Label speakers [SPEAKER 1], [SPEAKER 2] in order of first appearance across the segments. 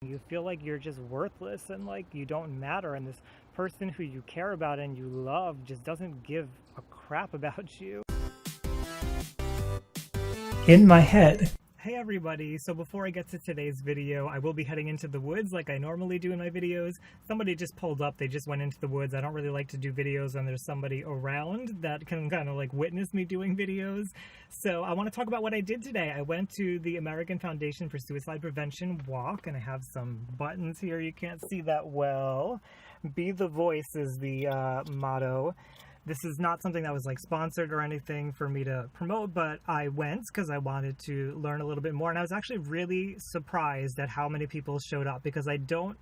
[SPEAKER 1] You feel like you're just worthless and like you don't matter, and this person who you care about and you love just doesn't give a crap about you. In my head. Hey everybody, so before I get to today's video, I will be heading into the woods like I normally do in my videos. Somebody just pulled up, they just went into the woods. I don't really like to do videos when there's somebody around that can kind of like witness me doing videos. So I want to talk about what I did today. I went to the American Foundation for Suicide Prevention walk, and I have some buttons here. You can't see that well. Be the voice is the motto. This is not something that was like sponsored or anything for me to promote, but I went because I wanted to learn a little bit more. And I was actually really surprised at how many people showed up, because I don't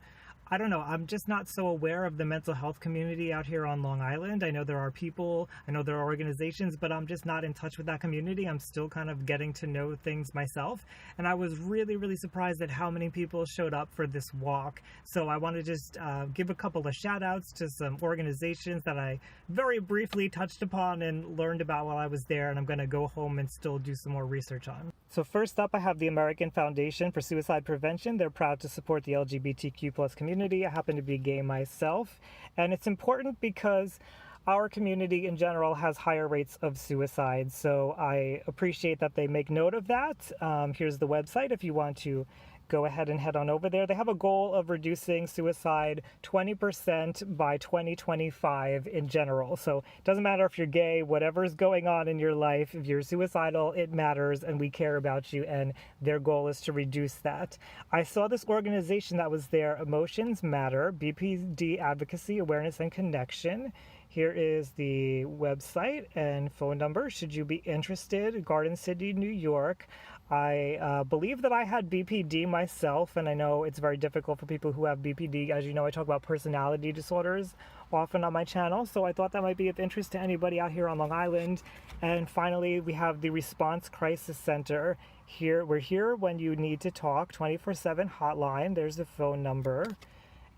[SPEAKER 1] know, I'm just not so aware of the mental health community out here on Long Island. I know there are people, I know there are organizations, but I'm just not in touch with that community. I'm still kind of getting to know things myself. And I was really, really surprised at how many people showed up for this walk. So I want to just give a couple of shout outs to some organizations that I very briefly touched upon and learned about while I was there, and I'm going to go home and still do some more research on. So first up, I have the American Foundation for Suicide Prevention. They're proud to support the LGBTQ+ community. I happen to be gay myself, and it's important because our community in general has higher rates of suicide. So I appreciate that they make note of that. Here's the website if you want to go ahead and head on over there. They have a goal of reducing suicide 20% by 2025 in general. So it doesn't matter if you're gay, whatever's going on in your life, if you're suicidal, it matters and we care about you, and their goal is to reduce that. I saw this organization that was there, Emotions Matter, BPD Advocacy, Awareness and Connection. Here is the website and phone number should you be interested. Garden City, New York. I believe that I had BPD myself, and I know it's very difficult for people who have BPD. As you know, I talk about personality disorders often on my channel, so I thought that might be of interest to anybody out here on Long Island. And finally, we have the Response Crisis Center. We're here when you need to talk, 24/7 hotline. There's the phone number.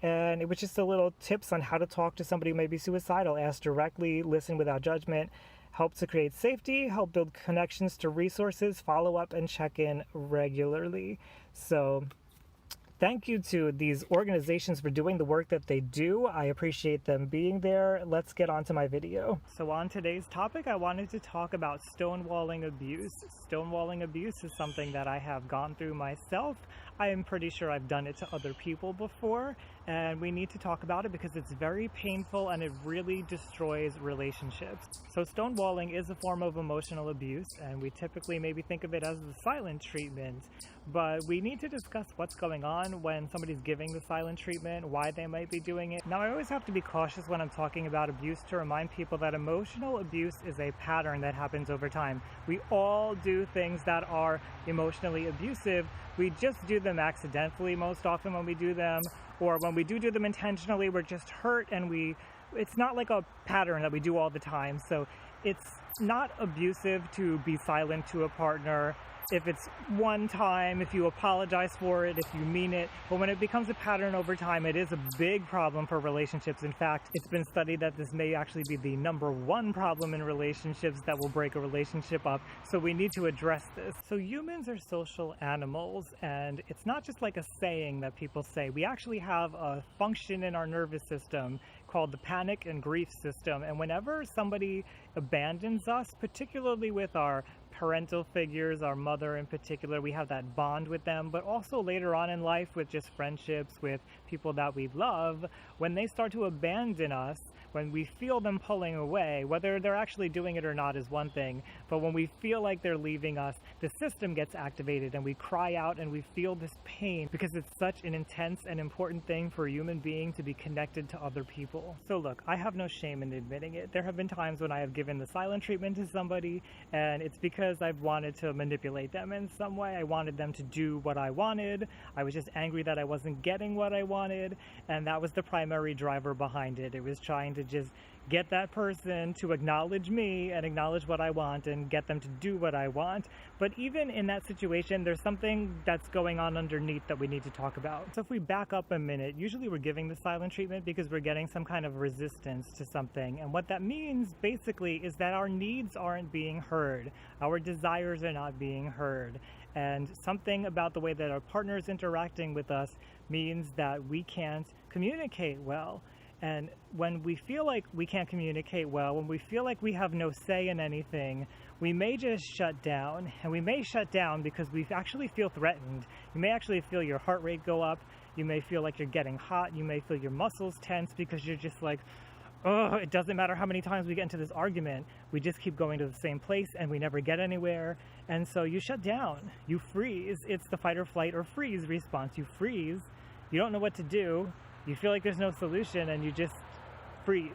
[SPEAKER 1] And it was just a little tips on how to talk to somebody who may be suicidal. Ask directly, listen without judgment, help to create safety, help build connections to resources, follow up and check in regularly. So thank you to these organizations for doing the work that they do. I appreciate them being there. Let's get on to my video. So on today's topic, I wanted to talk about stonewalling abuse. Stonewalling abuse is something that I have gone through myself. I am pretty sure I've done it to other people before, and we need to talk about it because it's very painful and it really destroys relationships. So stonewalling is a form of emotional abuse, and we typically maybe think of it as the silent treatment, but we need to discuss what's going on when somebody's giving the silent treatment, why they might be doing it. Now, I always have to be cautious when I'm talking about abuse to remind people that emotional abuse is a pattern that happens over time. We all do things that are emotionally abusive. We just do them accidentally most often when we do them, or when we do them intentionally, we're just hurt, and it's not like a pattern that we do all the time. So it's not abusive to be silent to a partner if it's one time, if you apologize for it, if you mean it. But when it becomes a pattern over time, it is a big problem for relationships. In fact, it's been studied that this may actually be the #1 problem in relationships that will break a relationship up. So we need to address this. So humans are social animals, and it's not just like a saying that people say. We actually have a function in our nervous system called the panic and grief system. And whenever somebody abandons us, particularly with our parental figures, our mother in particular, we have that bond with them, but also later on in life with just friendships with people that we love, when they start to abandon us, when we feel them pulling away, whether they're actually doing it or not is one thing, but when we feel like they're leaving us, the system gets activated and we cry out and we feel this pain because it's such an intense and important thing for a human being to be connected to other people. So look, I have no shame in admitting it. There have been times when I have given the silent treatment to somebody, and it's because I've wanted to manipulate them in some way. I wanted them to do what I wanted. I was just angry that I wasn't getting what I wanted, and that was the primary driver behind it. It was trying to just get that person to acknowledge me and acknowledge what I want and get them to do what I want. But even in that situation, there's something that's going on underneath that we need to talk about. So if we back up a minute, usually we're giving the silent treatment because we're getting some kind of resistance to something. And what that means basically is that our needs aren't being heard. Our desires are not being heard. And something about the way that our partner is interacting with us means that we can't communicate well. And when we feel like we can't communicate well, when we feel like we have no say in anything, we may just shut down. And we may shut down because we actually feel threatened. You may actually feel your heart rate go up. You may feel like you're getting hot. You may feel your muscles tense because you're just like, oh, it doesn't matter how many times we get into this argument. We just keep going to the same place and we never get anywhere. And so you shut down. You freeze. It's the fight or flight or freeze response. You freeze. You don't know what to do. You feel like there's no solution and you just freeze.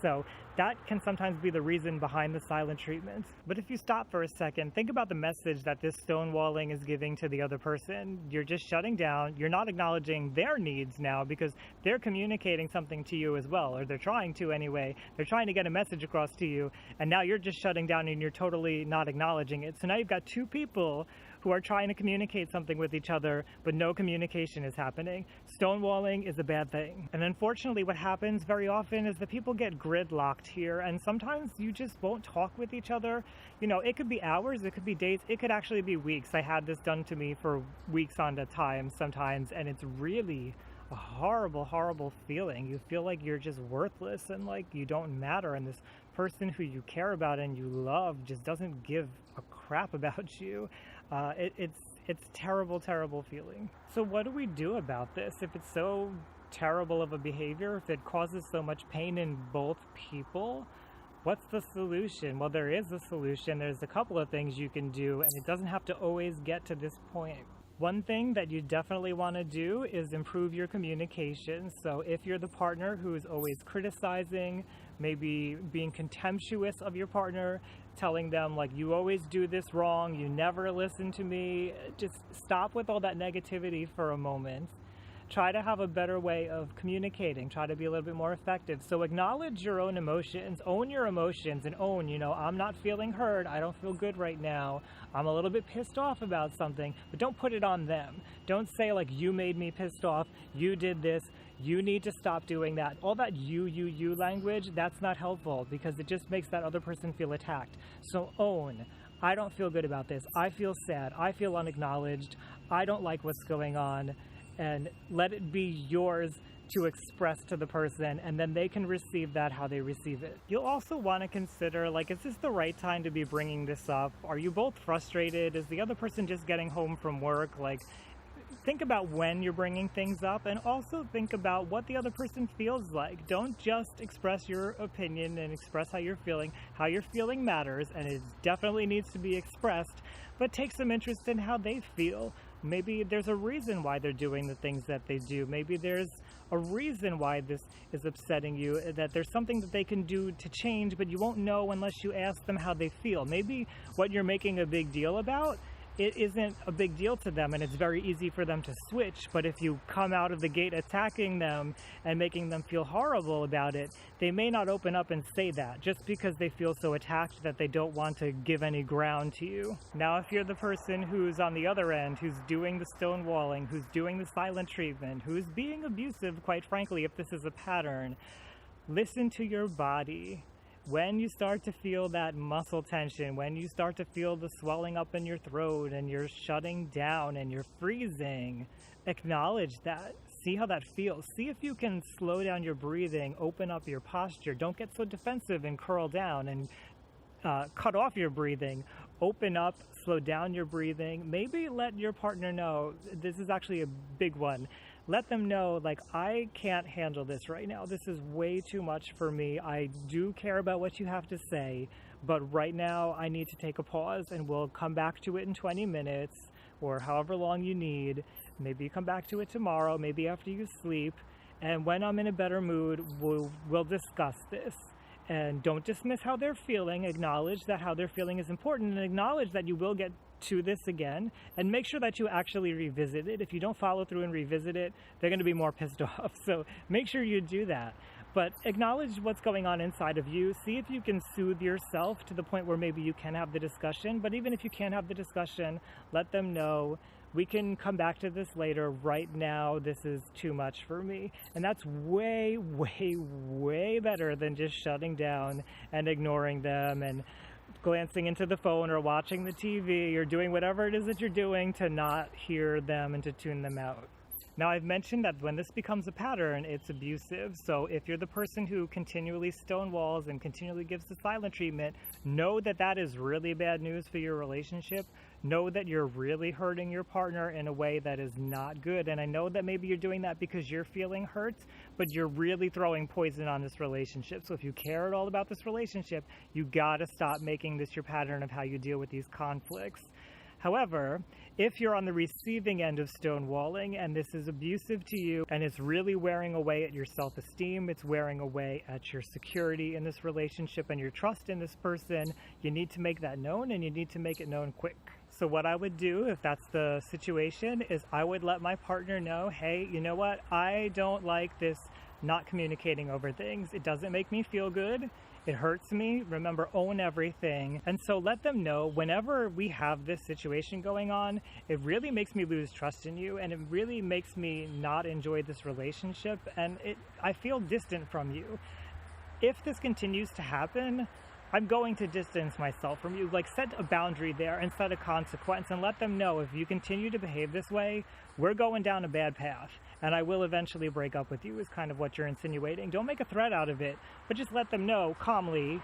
[SPEAKER 1] So that can sometimes be the reason behind the silent treatment. But if you stop for a second, think about the message that this stonewalling is giving to the other person. You're just shutting down. You're not acknowledging their needs now because they're communicating something to you as well, or they're trying to anyway. They're trying to get a message across to you, and now you're just shutting down and you're totally not acknowledging it. So now you've got two people who are trying to communicate something with each other, but no communication is happening. Stonewalling is a bad thing. And unfortunately, what happens very often is that people get gridlocked here, and sometimes you just won't talk with each other. You know, it could be hours, it could be days, it could actually be weeks. I had this done to me for weeks on a time sometimes, and it's really a horrible, horrible feeling. You feel like you're just worthless and like you don't matter, and this person who you care about and you love just doesn't give a crap about you. It's terrible, terrible feeling. So what do we do about this? If it's so terrible of a behavior, if it causes so much pain in both people, what's the solution? Well, there is a solution. There's a couple of things you can do, and it doesn't have to always get to this point. One thing that you definitely want to do is improve your communication. So if you're the partner who is always criticizing, maybe being contemptuous of your partner, telling them like, you always do this wrong, you never listen to me, just stop with all that negativity for a moment. Try to have a better way of communicating. Try to be a little bit more effective. So acknowledge your own emotions, own your emotions, and own, you know, I'm not feeling heard, I don't feel good right now, I'm a little bit pissed off about something, but don't put it on them. Don't say like, you made me pissed off, you did this, you need to stop doing that. All that you language, that's not helpful because it just makes that other person feel attacked. So own, I don't feel good about this, I feel sad, I feel unacknowledged, I don't like what's going on, and let it be yours to express to the person, and then they can receive that how they receive it. You'll also want to consider, like, is this the right time to be bringing this up? Are you both frustrated? Is the other person just getting home from work? Like, think about when you're bringing things up, and also think about what the other person feels like. Don't just express your opinion and express how you're feeling. How you're feeling matters, and it definitely needs to be expressed, but take some interest in how they feel. Maybe there's a reason why they're doing the things that they do. Maybe there's a reason why this is upsetting you, that there's something that they can do to change, but you won't know unless you ask them how they feel. Maybe what you're making a big deal about, it isn't a big deal to them and it's very easy for them to switch, but if you come out of the gate attacking them and making them feel horrible about it, they may not open up and say that just because they feel so attacked that they don't want to give any ground to you. Now, if you're the person who's on the other end, who's doing the stonewalling, who's doing the silent treatment, who's being abusive, quite frankly, if this is a pattern, listen to your body. When you start to feel that muscle tension, when you start to feel the swelling up in your throat and you're shutting down and you're freezing, acknowledge that. See how that feels. See if you can slow down your breathing, open up your posture. Don't get so defensive and curl down and cut off your breathing. Open up, slow down your breathing. Maybe let your partner know, this is actually a big one. Let them know, like, I can't handle this right now. This is way too much for me. I do care about what you have to say, but right now I need to take a pause and we'll come back to it in 20 minutes or however long you need. Maybe you come back to it tomorrow, maybe after you sleep. And when I'm in a better mood, we'll discuss this. And don't dismiss how they're feeling. Acknowledge that how they're feeling is important, and acknowledge that you will get to this again, and make sure that you actually revisit it. If you don't follow through and revisit it, they're going to be more pissed off. So make sure you do that. But acknowledge what's going on inside of you. See if you can soothe yourself to the point where maybe you can have the discussion. But even if you can't have the discussion, let them know, we can come back to this later. Right now, this is too much for me. And that's way, way, way better than just shutting down and ignoring them and glancing into the phone or watching the TV or doing whatever it is that you're doing to not hear them and to tune them out. Now, I've mentioned that when this becomes a pattern, it's abusive. So if you're the person who continually stonewalls and continually gives the silent treatment, know that that is really bad news for your relationship. Know that you're really hurting your partner in a way that is not good. And I know that maybe you're doing that because you're feeling hurt, but you're really throwing poison on this relationship. So if you care at all about this relationship, you gotta stop making this your pattern of how you deal with these conflicts. However, if you're on the receiving end of stonewalling and this is abusive to you and it's really wearing away at your self-esteem, it's wearing away at your security in this relationship and your trust in this person, you need to make that known, and you need to make it known quick. So what I would do if that's the situation is I would let my partner know, hey, you know what? I don't like this not communicating over things. It doesn't make me feel good. It hurts me. Remember, own everything. And so let them know whenever we have this situation going on, it really makes me lose trust in you, and it really makes me not enjoy this relationship, and I feel distant from you. If this continues to happen, I'm going to distance myself from you. Like, set a boundary there and set a consequence, and let them know if you continue to behave this way, we're going down a bad path, and I will eventually break up with you, is kind of what you're insinuating. Don't make a threat out of it, but just let them know calmly,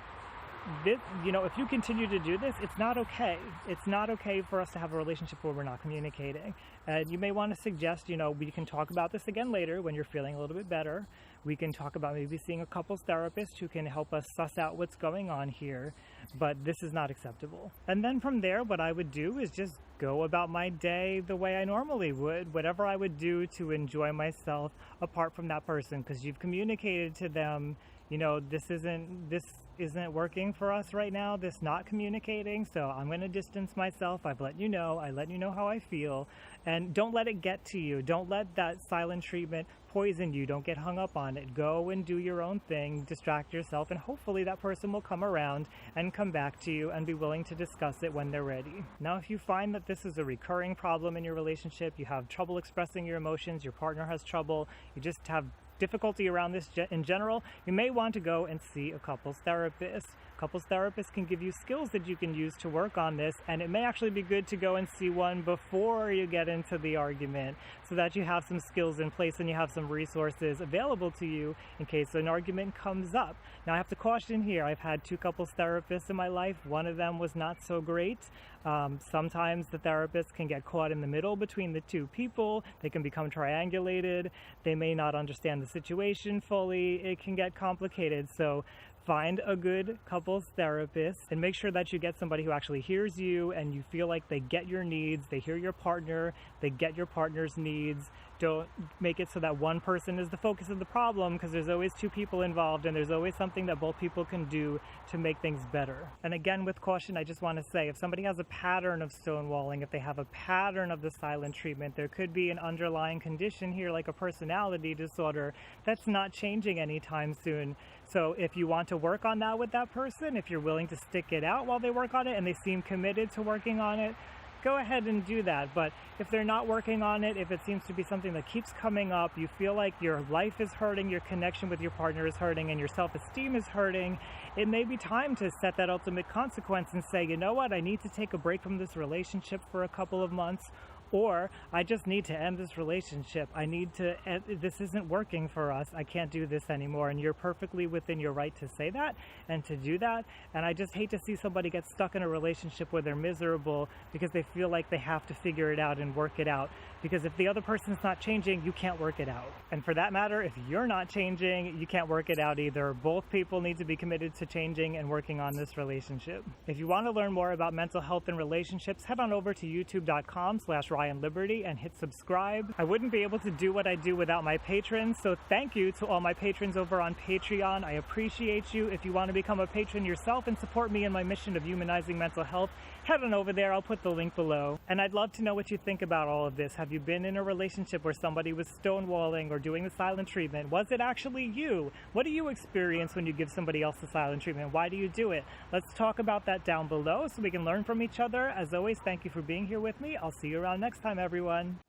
[SPEAKER 1] this, you know, if you continue to do this, it's not okay. It's not okay for us to have a relationship where we're not communicating. And you may want to suggest, you know, we can talk about this again later when you're feeling a little bit better. We can talk about maybe seeing a couples therapist who can help us suss out what's going on here, but this is not acceptable. And then from there, what I would do is just go about my day the way I normally would, whatever I would do to enjoy myself apart from that person, because you've communicated to them, you know, this isn't working for us right now, this not communicating, so I'm going to distance myself. I've let you know, I let you know how I feel, and don't let it get to you. Don't let that silent treatment poison you. Don't get hung up on it. Go and do your own thing, distract yourself, and hopefully that person will come around and come back to you and be willing to discuss it when they're ready. Now, if you find that this is a recurring problem in your relationship, you have trouble expressing your emotions, your partner has trouble, you just have difficulty around this in general, you may want to go and see a couples therapist. Couples therapists can give you skills that you can use to work on this, and it may actually be good to go and see one before you get into the argument so that you have some skills in place and you have some resources available to you in case an argument comes up. Now, I have to caution here, I've had 2 couples therapists in my life. One of them was not so great. Sometimes the therapist can get caught in the middle between the 2 people. They can become triangulated. They may not understand the situation fully. It can get complicated. So find a good couples therapist and make sure that you get somebody who actually hears you and you feel like they get your needs, they hear your partner, they get your partner's needs. Don't make it so that one person is the focus of the problem, because there's always 2 people involved and there's always something that both people can do to make things better. And again, with caution, I just want to say, if somebody has a pattern of stonewalling, if they have a pattern of the silent treatment, there could be an underlying condition here, like a personality disorder, that's not changing anytime soon. So if you want to work on that with that person, if you're willing to stick it out while they work on it and they seem committed to working on it, go ahead and do that. But if they're not working on it, if it seems to be something that keeps coming up, you feel like your life is hurting, your connection with your partner is hurting, and your self-esteem is hurting, it may be time to set that ultimate consequence and say, you know what, I need to take a break from this relationship for a couple of months, or I just need to end this relationship. I need to, this isn't working for us. I can't do this anymore. And you're perfectly within your right to say that and to do that. And I just hate to see somebody get stuck in a relationship where they're miserable because they feel like they have to figure it out and work it out. Because if the other person's not changing, you can't work it out. And for that matter, if you're not changing, you can't work it out either. Both people need to be committed to changing and working on this relationship. If you want to learn more about mental health and relationships, head on over to youtube.com/RyanLiberty and hit subscribe. I wouldn't be able to do what I do without my patrons, so thank you to all my patrons over on Patreon. I appreciate you. If you want to become a patron yourself and support me in my mission of humanizing mental health, head on over there. I'll put the link below. And I'd love to know what you think about all of this. Have you been in a relationship where somebody was stonewalling or doing the silent treatment? Was it actually you? What do you experience when you give somebody else the silent treatment? Why do you do it? Let's talk about that down below so we can learn from each other. As always, thank you for being here with me. I'll see you around next time, everyone.